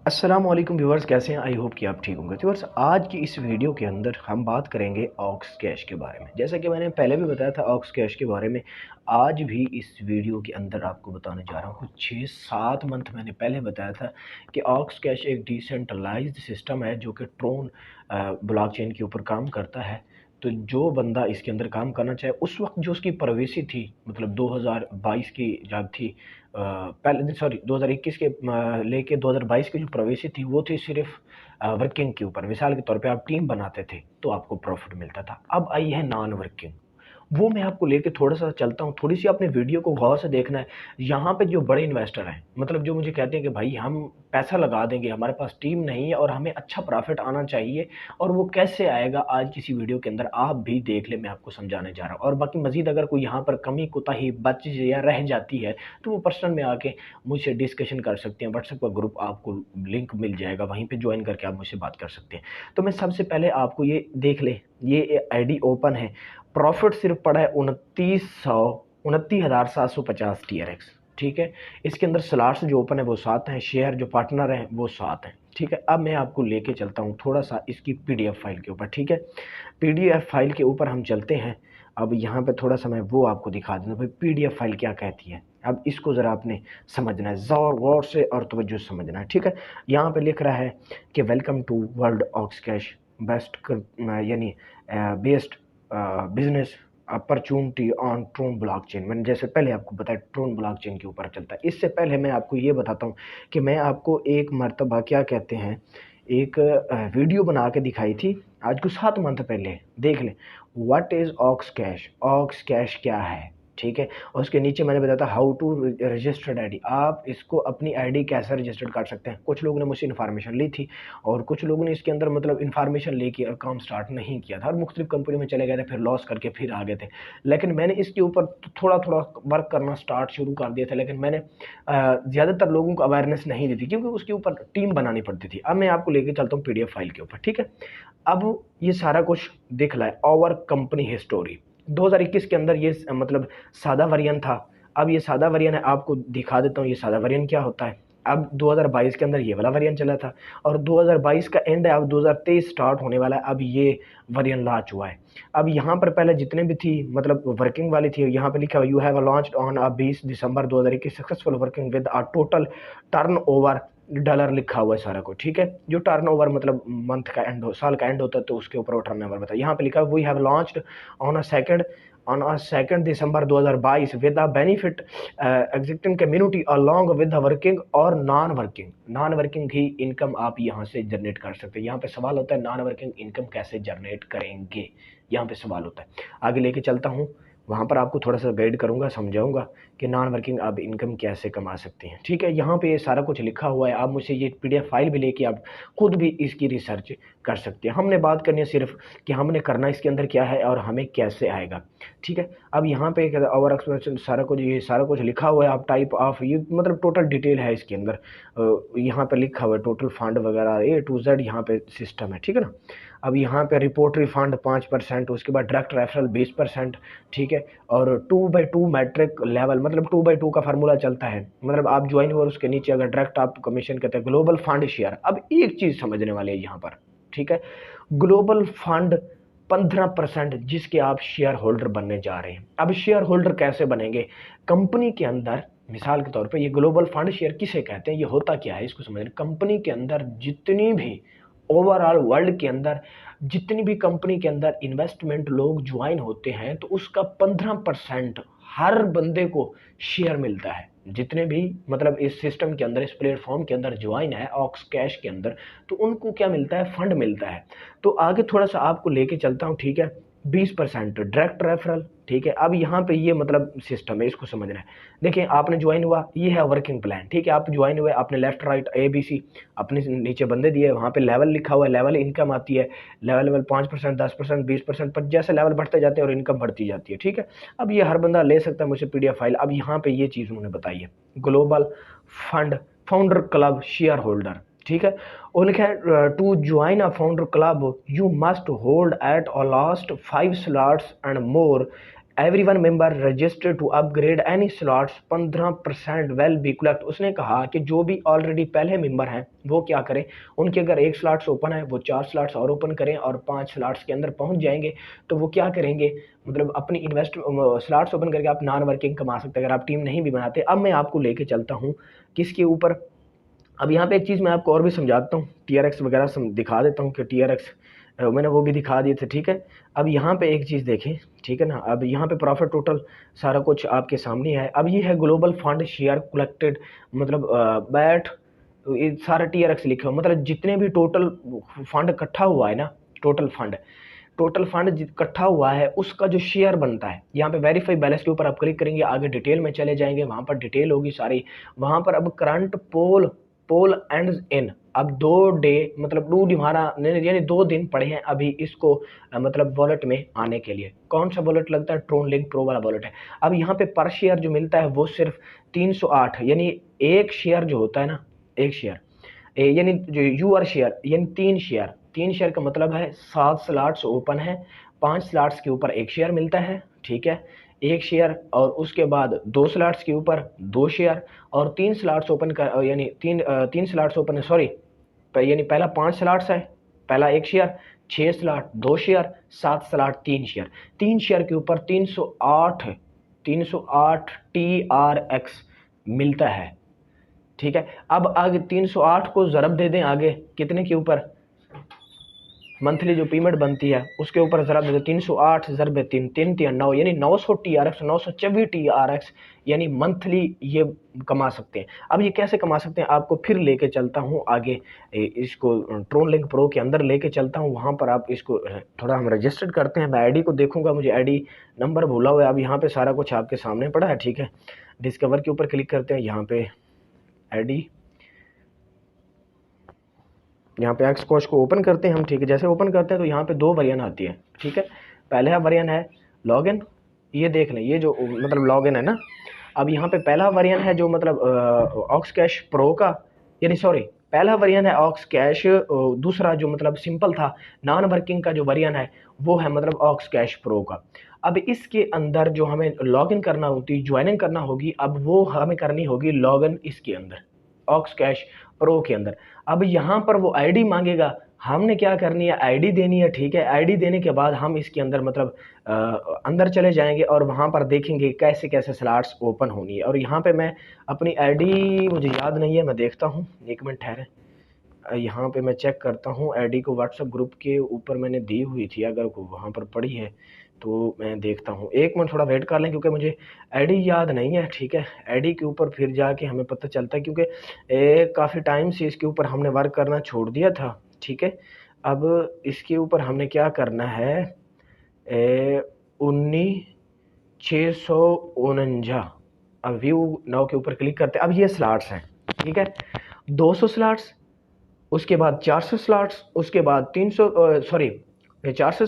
अस्सलाम वालेकुम व्यूवर्स, कैसे हैं? आई होप कि आप ठीक होंगे। व्यूवर्स, आज की इस वीडियो के अंदर हम बात करेंगे ऑक्स कैश के बारे में। जैसा कि मैंने पहले भी बताया था ऑक्स कैश के बारे में, आज भी इस वीडियो के अंदर आपको बताने जा रहा हूँ। कुछ 6-7 मंथ मैंने पहले बताया था कि ऑक्स कैश एक डिसेंट्रलाइज्ड सिस्टम है जो कि ट्रोन ब्लॉकचेन के ऊपर काम करता है। तो जो बंदा इसके अंदर काम करना चाहे, उस वक्त जो उसकी प्रवेशी थी, मतलब 2022 की जब थी, पहले सॉरी 2021 के लेके 2022 की जो प्रवेशी थी वो थी सिर्फ वर्किंग के ऊपर। मिसाल के तौर पे आप टीम बनाते थे तो आपको प्रॉफिट मिलता था। अब आई है नॉन वर्किंग, वो मैं आपको लेके थोड़ा-सा चलता हूँ। थोड़ी-सी आपने वीडियो को गौर से देखना है। यहाँ पे जो बड़े इन्वेस्टर हैं, मतलब जो मुझे कहते हैं कि भाई हम पैसा लगा देंगे, हमारे पास टीम नहीं है और हमें अच्छा प्रॉफ़िट आना चाहिए, और वो कैसे आएगा आज किसी वीडियो के अंदर आप भी देख लें, मैं आपको समझाने जा रहा हूँ। और बाकी मज़ीद अगर कोई यहाँ पर कमी कोताही बच या रह जाती है, तो वो पर्सनल में आके मुझसे डिस्कशन कर सकते हैं। व्हाट्सएप का ग्रुप आपको लिंक मिल जाएगा, वहीं पे जॉइन करके आप मुझसे बात कर सकते हैं। तो मैं सबसे पहले आपको ये देख लें, ये आईडी ओपन है। प्रॉफिट सिर्फ पड़ा है 29,750 TRX। ठीक है, इसके अंदर स्लॉट्स जो ओपन है वो 7 हैं, शेयर जो पार्टनर हैं वो 7 हैं। ठीक है, अब मैं आपको लेके चलता हूँ थोड़ा सा इसकी पीडीएफ फाइल के ऊपर। ठीक है, पीडीएफ फाइल के ऊपर हम चलते हैं। अब यहाँ पे थोड़ा सा मैं वो आपको दिखा दूँ भाई पीडीएफ फाइल क्या कहती है। अब इसको ज़रा आपने समझना है, ज़ोर गौर से और तवज्जो से समझना है। ठीक है, यहाँ पे लिख रहा है कि welcome to world ox cash best यानी based business opportunity on Tron blockchain. मैंने जैसे पहले आपको बताया ट्रोन ब्लॉकचेन के ऊपर चलता है। इससे पहले मैं आपको ये बताता हूँ कि मैं आपको एक मर्तबा क्या कहते हैं, एक वीडियो बना के दिखाई थी आज को 7 मंथ पहले। देख लें what is ox cash, ox cash क्या है। ठीक है, और उसके नीचे मैंने बताया था हाउ टू रजिस्टर्ड आईडी, आप इसको अपनी आईडी कैसे रजिस्टर्ड कर सकते हैं। कुछ लोगों ने मुझसे इन्फॉर्मेशन ली थी और कुछ लोगों ने इसके अंदर मतलब इन्फॉर्मेशन लेके और काम स्टार्ट नहीं किया था और मुख्तलिफ कंपनी में चले गए थे, फिर लॉस करके फिर आ गए थे। लेकिन मैंने इसके ऊपर थोड़ा थोड़ा वर्क करना स्टार्ट शुरू कर दिया था, लेकिन मैंने ज़्यादातर लोगों को अवेयरनेस नहीं दी थी क्योंकि उसके ऊपर टीम बनानी पड़ती थी। अब मैं आपको लेके चलता हूँ पीडीएफ फाइल के ऊपर। ठीक है, अब ये सारा कुछ दिख रहा है ओवर कंपनी हिस्टोरी। 2021 के अंदर ये मतलब सादा वेरिएंट था। अब ये सादा वेरिएंट है, आपको दिखा देता हूँ ये सादा वेरिएंट क्या होता है। अब 2022 के अंदर ये वाला वेरिएंट चला था और 2022 का एंड है, अब 2023 स्टार्ट होने वाला है। अब ये वेरिएंट लॉन्च हुआ है। अब यहाँ पर पहले जितने भी थी मतलब वर्किंग वाली थी, यहाँ पे लिखा हुआ you have launched on 20 December 2021 successful working with a total turnover dollar लिखा हुआ है सारा कुछ। ठीक है, जो टर्नओवर मतलब मंथ का एंड हो, साल का एंड होता है तो उसके ऊपर वो टर्नओवर बताया। यहाँ पे लिखा है we have launched on a second December 2022 with a benefit existing community along with working और नॉन वर्किंग ही इनकम आप यहाँ से जनरेट कर सकते हैं। यहाँ पे सवाल होता है नॉन वर्किंग इनकम कैसे जनरेट करेंगे, यहाँ पे सवाल होता है। आगे लेके चलता हूँ, वहाँ पर आपको थोड़ा सा गाइड करूँगा, समझाऊँगा कि नॉन वर्किंग आप इनकम कैसे कमा सकते हैं। ठीक है, यहाँ पे ये सारा कुछ लिखा हुआ है। आप मुझे ये पीडीएफ फाइल भी लेके आप खुद भी इसकी रिसर्च कर सकते हैं। हमने बात करनी है सिर्फ कि हमने करना इसके अंदर क्या है और हमें कैसे आएगा। ठीक है, अब यहाँ पे और एक्सप्लेनेशन सारा कुछ, ये सारा कुछ लिखा हुआ है। आप टाइप ऑफ ये मतलब टोटल डिटेल है इसके अंदर। यहाँ पे लिखा हुआ है टोटल फंड वगैरह A to Z यहाँ पे सिस्टम है। ठीक है ना, अब यहाँ पे रिपोर्ट रिफंड 5%, उसके बाद डायरेक्ट रेफरल 20%। ठीक है, और 2/2 मैट्रिक लेवल, मतलब 2/2 का फार्मूला चलता है। मतलब आप ज्वाइन हुआ उसके नीचे अगर डायरेक्ट आप कमीशन कहते हैं ग्लोबल फंड शेयर। अब एक चीज समझने वाली है यहाँ पर। ठीक है, ग्लोबल फंड 15% जिसके आप शेयर होल्डर बनने जा रहे हैं। अब शेयर होल्डर कैसे बनेंगे कंपनी के अंदर, मिसाल के तौर पे ये ग्लोबल फंड शेयर किसे कहते हैं, ये होता क्या है इसको समझना। कंपनी के अंदर जितनी भी ओवरऑल वर्ल्ड के अंदर जितनी भी कंपनी के अंदर इन्वेस्टमेंट लोग ज्वाइन होते हैं तो उसका 15% हर बंदे को शेयर मिलता है। जितने भी मतलब इस सिस्टम के अंदर, इस प्लेटफॉर्म के अंदर ज्वाइन है ऑक्स कैश के अंदर, तो उनको क्या मिलता है, फंड मिलता है। तो आगे थोड़ा सा आपको लेके चलता हूँ। ठीक है, 20% डायरेक्ट रेफरल। ठीक है, अब यहाँ पे ये मतलब सिस्टम है, इसको समझना है। देखिए आपने ज्वाइन हुआ, ये है वर्किंग प्लान। ठीक है, आप ज्वाइन हुए, आपने लेफ्ट राइट ABC अपने नीचे बंदे दिए, वहाँ पे लेवल लिखा हुआ है, लेवल इनकम आती है। लेवल 5%, 10%, 20%, पर जैसे लेवल बढ़ते जाते हैं और इनकम बढ़ती जाती है। ठीक है, अब ये हर बंदा ले सकता है मुझसे पीडीएफ फाइल। अब यहाँ पे ये चीज़ उन्होंने बताई है global fund founder club shareholder. ठीक है, और लिखा है to join a founder club you must hold at or last 5 slots and more everyone member registered to upgrade any slots 15% will be collect. उसने कहा कि जो भी ऑलरेडी पहले मेंबर हैं वो क्या करें, उनके अगर 1 स्लॉट्स ओपन है वो 4 स्लॉट्स और ओपन करें और 5 स्लॉट्स के अंदर पहुंच जाएंगे तो वो क्या करेंगे, मतलब अपनी इन्वेस्ट स्लॉट्स ओपन करके आप नॉन वर्किंग कमा सकते हैं अगर आप टीम नहीं भी बनाते। अब मैं आपको लेके चलता हूँ किसके ऊपर। अब यहाँ पे एक चीज़ मैं आपको और भी समझाता हूँ, TRX वगैरह दिखा देता हूँ कि TRX मैंने वो भी दिखा दिए थे, ठीक है। अब यहाँ पे एक चीज़ देखें, ठीक है ना। अब यहाँ पे प्रॉफिट टोटल सारा कुछ आपके सामने है। अब ये है ग्लोबल फंड शेयर कलेक्टेड, मतलब बैट ये सारा TRX लिखे हो, मतलब जितने भी टोटल फंड इकट्ठा हुआ है ना, टोटल फंड इकट्ठा हुआ है उसका जो शेयर बनता है, यहाँ पे वेरीफाई बैलेंस के ऊपर आप क्लिक करेंगे, आगे डिटेल में चले जाएंगे, वहाँ पर डिटेल होगी सारी। वहाँ पर अब करंट पोल एंड्स इन, अब 2 डे मतलब 2 हमारा यानी 2 दिन पड़े हैं अभी इसको मतलब वॉलेट में आने के लिए। कौन सा वॉलेट लगता है, ट्रोन लिंक प्रो वाला वॉलेट है। अब यहाँ पे पर शेयर जो मिलता है वो सिर्फ 308, यानी एक शेयर जो होता है ना, एक शेयर यानी जो यूआर शेयर यानी 3 शेयर का मतलब है 7 स्लॉट्स ओपन है, 5 स्लॉट्स के ऊपर 1 शेयर मिलता है, ठीक है, 1 शेयर, और उसके बाद 2 स्लॉट्स के ऊपर 2 शेयर, और 3 स्लॉट्स ओपन कर यानी 3 स्लॉट्स ओपन है, सॉरी यानी पहला 5 स्लॉट्स है, पहला 1 share, 6 slot 2 share, 7 slot 3 share के ऊपर 308 TRX मिलता है, ठीक है। अब आगे 308 को ज़रब दे दें आगे कितने के ऊपर, मंथली जो पेमेंट बनती है उसके ऊपर ज़रब दे दें 308 ज़रब 3 3 3 9 यानी 900 TRX 924 TRX यानी मंथली ये कमा सकते हैं। अब ये कैसे कमा सकते हैं आपको फिर लेके चलता हूँ आगे, इसको ट्रोन लिंक प्रो के अंदर लेके चलता हूँ, वहाँ पर आप इसको थोड़ा हम रजिस्टर्ड करते हैं। मैं आईडी को देखूंगा, मुझे आईडी नंबर भूला हुआ है। अब यहाँ पे सारा कुछ आपके सामने पड़ा है, ठीक है। डिस्कवर के ऊपर क्लिक करते हैं, यहाँ पे आईडी, यहाँ पे एक्स कोश को ओपन करते हैं हम, ठीक है। जैसे ओपन करते हैं तो यहाँ पे 2 वेरिएंट आती है, ठीक है। पहला वेरिएंट है लॉगिन, ये देख लें, ये जो मतलब लॉगिन है ना। अब यहाँ पे पहला वेरिएंट है जो मतलब ऑक्स कैश प्रो का, यानी सॉरी पहला वेरिएंट है ऑक्स कैश, दूसरा जो मतलब सिंपल था नॉन वर्किंग का जो वेरिएंट है वो है मतलब ऑक्स कैश प्रो का। अब इसके अंदर जो हमें लॉगिन करना होती, ज्वाइनिंग करना होगी, अब वो हमें करनी होगी लॉगिन इसके अंदर ऑक्स कैश प्रो के अंदर। अब यहाँ पर वो आईडी मांगेगा, हमने क्या करनी है, आईडी देनी है, ठीक है। आईडी देने के बाद हम इसके अंदर मतलब अंदर चले जाएंगे और वहाँ पर देखेंगे कैसे कैसे स्लॉट्स ओपन होनी है। और यहाँ पे मैं अपनी आईडी मुझे याद नहीं है, मैं देखता हूँ, 1 मिनट ठहरे, यहाँ पे मैं चेक करता हूँ आईडी को। व्हाट्सएप ग्रुप के ऊपर मैंने दी हुई थी, अगर वहाँ पर पड़ी है तो मैं देखता हूँ। 1 मिनट थोड़ा वेट कर लें क्योंकि मुझे आईडी याद नहीं है, ठीक है। आईडी के ऊपर फिर जाके हमें पता चलता है क्योंकि काफ़ी टाइम से इसके ऊपर हमने वर्क करना छोड़ दिया था, ठीक है। अब इसके ऊपर हमने क्या करना है, 19,649, अब व्यू नाउ के ऊपर क्लिक करते हैं। अब ये स्लॉट्स हैं, ठीक है, 200 स्लॉट्स, उसके बाद 400 स्लॉट्स, उसके बाद 400 स्लॉट, 800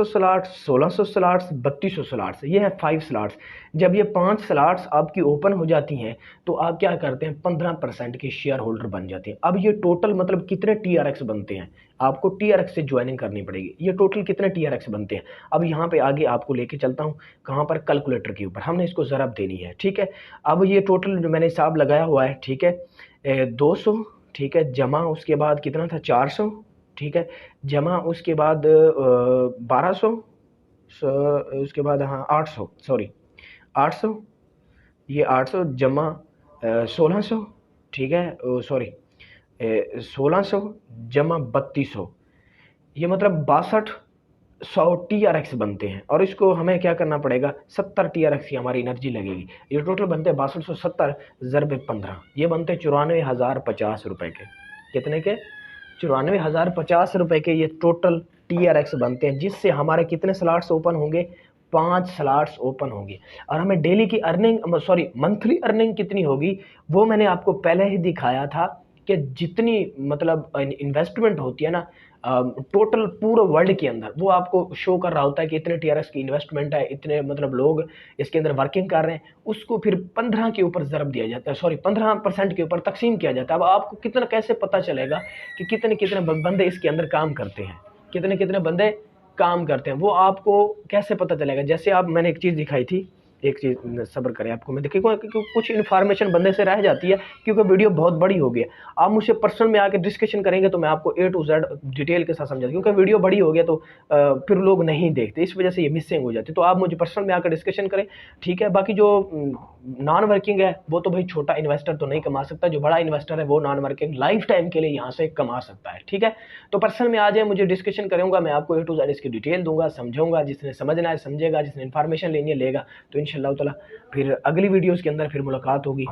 स्लॉट, 1600 स्लॉट्स, 3200 स्लॉट्स, ये है 5 स्लॉट्स। जब ये 5 स्लॉट्स आपकी ओपन हो जाती हैं तो आप क्या करते हैं, 15% के शेयर होल्डर बन जाते हैं। अब ये टोटल मतलब कितने TRX बनते हैं, आपको TRX से ज्वाइनिंग करनी पड़ेगी। ये टोटल कितने TRX बनते हैं, अब यहाँ पे आगे आपको लेके चलता हूँ, कहाँ पर, कैलकुलेटर के ऊपर हमने इसको ज़रब देनी है, ठीक है। अब ये टोटल जो मैंने हिसाब लगाया हुआ है, ठीक है, 200, ठीक है, जमा उसके बाद कितना था 400, ठीक है, जमा उसके बाद 1200, उसके बाद हाँ 800, सॉरी 800, ये 800 जमा 1600, ठीक है, सॉरी 1600 जमा 3200, ये मतलब 6200 TRX बनते हैं। और इसको हमें क्या करना पड़ेगा, 70 TRX की हमारी एनर्जी लगेगी। ये टोटल बनते हैं 6270 ज़रब 15, ये बनते हैं 94,050 रुपये के। कितने के, 94,050 रुपये के ये टोटल TRX बनते हैं, जिससे हमारे कितने स्लॉट्स ओपन होंगे, 5 स्लॉट्स ओपन होंगे। और हमें डेली की अर्निंग, सॉरी मंथली अर्निंग कितनी होगी वो मैंने आपको पहले ही दिखाया था कि जितनी मतलब इन्वेस्टमेंट होती है ना टोटल पूरे वर्ल्ड के अंदर, वो आपको शो कर रहा होता है कि इतने TRX की इन्वेस्टमेंट है, इतने मतलब लोग इसके अंदर वर्किंग कर रहे हैं, उसको फिर 15 के ऊपर ज़रब दिया जाता है, सॉरी 15% के ऊपर तकसीम किया जाता है। अब आपको कितना कैसे पता चलेगा कि कितने कितने बंदे इसके अंदर काम करते हैं, कितने कितने बंदे काम करते हैं वो आपको कैसे पता चलेगा? जैसे आप, मैंने एक चीज़ दिखाई थी, एक चीज़ सब्र करें, आपको मैं देखिए कुछ इन्फॉर्मेशन बंदे से रह जाती है क्योंकि वीडियो बहुत बड़ी हो गई है। आप मुझसे पर्सनल में आके डिस्कशन करेंगे तो मैं आपको A to Z डिटेल के साथ समझा, क्योंकि वीडियो बड़ी हो गया तो फिर लोग नहीं देखते, इस वजह से ये मिसिंग हो जाती है। तो आप मुझे पर्सनल में आकर डिस्कशन करें, ठीक है। बाकी जो नॉन वर्किंग है वो तो भाई छोटा इन्वेस्टर तो नहीं कमा सकता, जो बड़ा इन्वेस्टर है वो नॉन वर्किंग लाइफ टाइम के लिए यहाँ से कमा सकता है, ठीक है। तो पर्सनल में आ जाए, मुझे डिस्कशन करूंगा, मैं आपको A to Z इसकी डिटेल दूंगा, समझाऊंगा, जिसने समझना है समझेगा, जिसने इन्फॉर्मेशन लेनी है लेगा। तो इंशाल्लाह ताला फिर अगली वीडियोस के अंदर फिर मुलाकात होगी,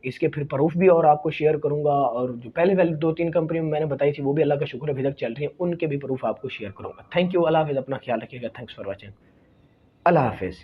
इसके फिर प्रूफ भी और आपको शेयर करूंगा, और जो पहले पहले 2-3 कंपनी में मैंने बताई थी वो भी अल्लाह का शुक्र अभी तक चल रही है, उनके भी प्रूफ आपको शेयर करूंगा। थैंक यू, अल्लाह हाफिज़, अपना ख्याल रखिएगा, थैंक्स फॉर वॉचिंग, अल्लाह हाफिज़।